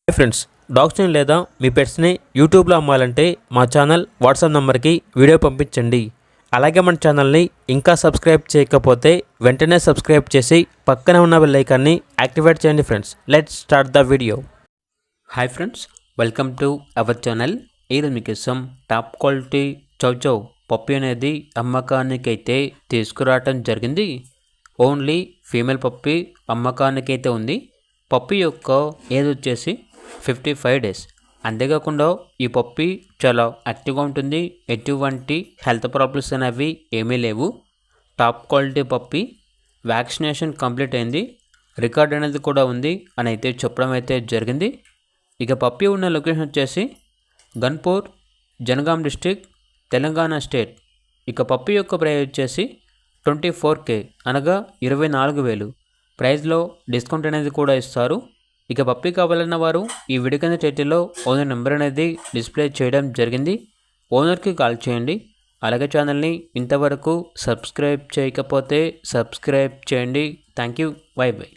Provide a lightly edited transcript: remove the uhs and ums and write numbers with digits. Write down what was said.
Hi friends, డాగ్స్ని లేదా మీ పెట్స్ని యూట్యూబ్లో అమ్మాలంటే మా ఛానల్ వాట్సాప్ నెంబర్కి వీడియో పంపించండి. అలాగే మన ఛానల్ని ఇంకా సబ్స్క్రైబ్ చేయకపోతే వెంటనే సబ్స్క్రైబ్ చేసి పక్కనే ఉన్న బెల్ ఐకాన్ని యాక్టివేట్ చేయండి. Friends, let's start the video. Hi friends, welcome to our channel. ఈరోజు మీకోసం టాప్ క్వాలిటీ చౌచౌ పప్పి అనేది అమ్మకానికైతే తీసుకురావటం జరిగింది. ఓన్లీ ఫీమేల్ పప్పి అమ్మకానికైతే ఉంది. పప్పి యొక్క ఏజ్ వచ్చేసి 55 days. అంతేకాకుండా ఈ పప్పి చాలా యాక్టివ్గా ఉంటుంది. ఎటువంటి హెల్త్ ప్రాబ్లమ్స్ అనేవి ఏమీ లేవు. టాప్ క్వాలిటీ పప్పి. వ్యాక్సినేషన్ కంప్లీట్ అయింది. రికార్డ్ అనేది కూడా ఉంది అని అయితే చెప్పడం అయితే జరిగింది. ఇక పప్పి ఉన్న లొకేషన్ వచ్చేసి గన్పూర్, జనగాం డిస్ట్రిక్ట్, తెలంగాణ స్టేట్. ఇక పప్పి యొక్క ప్రైస్ వచ్చేసి 24K, అనగా 24,000. ప్రైస్లో డిస్కౌంట్ అనేది కూడా ఇస్తారు. ఇక పప్పి కావాలన్న వారు ఈ వీడియో కింద టైటిల్లో ఓనర్ నెంబర్ అనేది డిస్ప్లే చేయడం జరిగింది. ఓనర్కి కాల్ చేయండి. అలాగే ఛానల్ని ఇంతవరకు సబ్స్క్రైబ్ చేయకపోతే సబ్స్క్రైబ్ చేయండి. Thank you. By by.